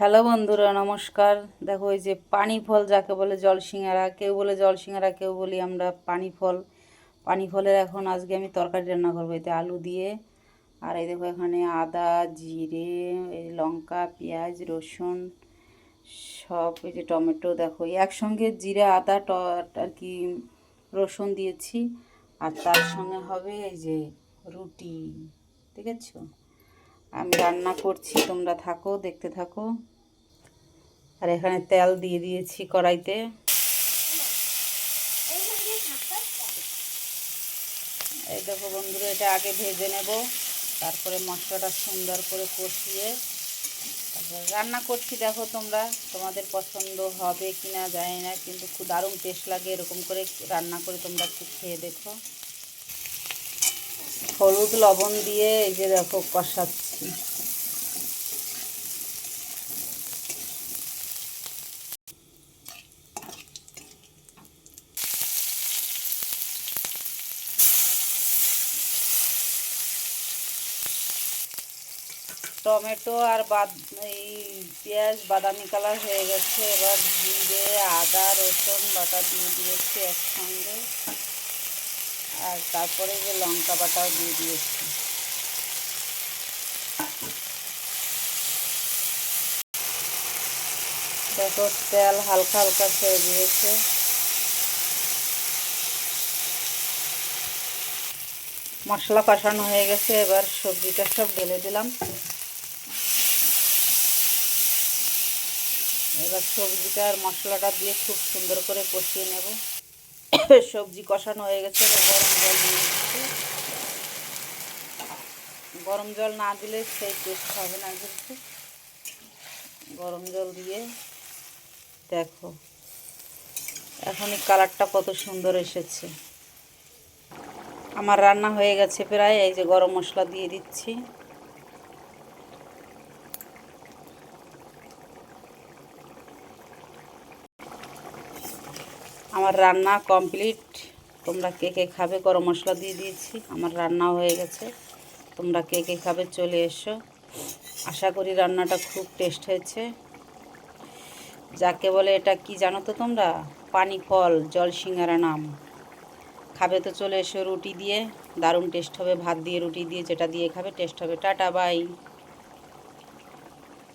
Hello বন্ধুরা, নমস্কার। দেখো, এই যে পানি ফল যাকে বলে জল সিঙ্গারা, কেউ বলে জল সিঙ্গারা, কেউ বলি আমরা পানি ফল। পানি ফলের এখন আজকে আমি তরকারি রান্না করবো, এতে আলু দিয়ে। আর এই দেখো, এখানে আদা, জিরে, এই লঙ্কা, পেঁয়াজ, রসুন, সব, এই যে টমেটো, দেখো একসঙ্গে জিরে আদা আর কি রসুন দিয়েছি। আর তার সঙ্গে হবে এই যে রুটি, ঠিক আছে। আমি রান্না করছি, তোমরা থাকো, দেখতে থাকো। আর এখানে তেল দিয়ে দিয়েছি কড়াইতে। এই দেখো বন্ধুরা, এটা আগে ভেজে নেব, তারপরে মশলাটা সুন্দর করে কষিয়ে তারপরে রান্না করছি। দেখো তোমরা, তোমাদের পছন্দ হবে কি না জানি না, কিন্তু খুব দারুণ টেস্ট লাগে এরকম করে রান্না করে, তোমরা একটু খেয়ে দেখো। হলুদ লবণ দিয়ে এই যে দেখো কষাচ্ছি। টমেটো আর এই পেঁয়াজ বাদামি কালার হয়ে গেছে। এবার জিরে আদা রসুন বাটা দিয়ে দিয়েছি একসঙ্গে, আর তারপরে যে লঙ্কা বাটাও দিয়ে দিয়েছি। দেখো তেল হালকা হালকা ছেড়ে দিয়েছে। মশলা কষানো হয়ে গেছে, এবার সবজিটা সব ঢেলে দিলাম। এবার সবজিটা আর মশলাটা দিয়ে খুব সুন্দর করে কষিয়ে নেব। সবজি কষানো হয়ে গেছে, এবার গরম জল দিয়ে দিচ্ছি। গরম জল না দিলে সেই টেস্ট হবে না, কিন্তু গরম জল দিয়ে দেখো এখনই কালারটা কত সুন্দর এসেছে। আমার রান্না হয়ে গেছে প্রায়। এই যে গরম মশলা দিয়ে দিচ্ছি। আমার রান্না কমপ্লিট। তোমরা কে কে খাবে? গরম মশলা দিয়ে দিয়েছি, আমার রান্না হয়ে গেছে। তোমরা কে কে খাবে চলে এসো। আশা করি রান্নাটা খুব টেস্ট হয়েছে। যাকে বলে এটা কি জানো তো তোমরা? পানি ফল জল সিঙ্গারা নাম। খাবে তো চলে এসো রুটি দিয়ে, দারুণ টেস্ট হবে। ভাত দিয়ে রুটি দিয়ে যেটা দিয়ে খাবে টেস্ট হবে। Tata, by.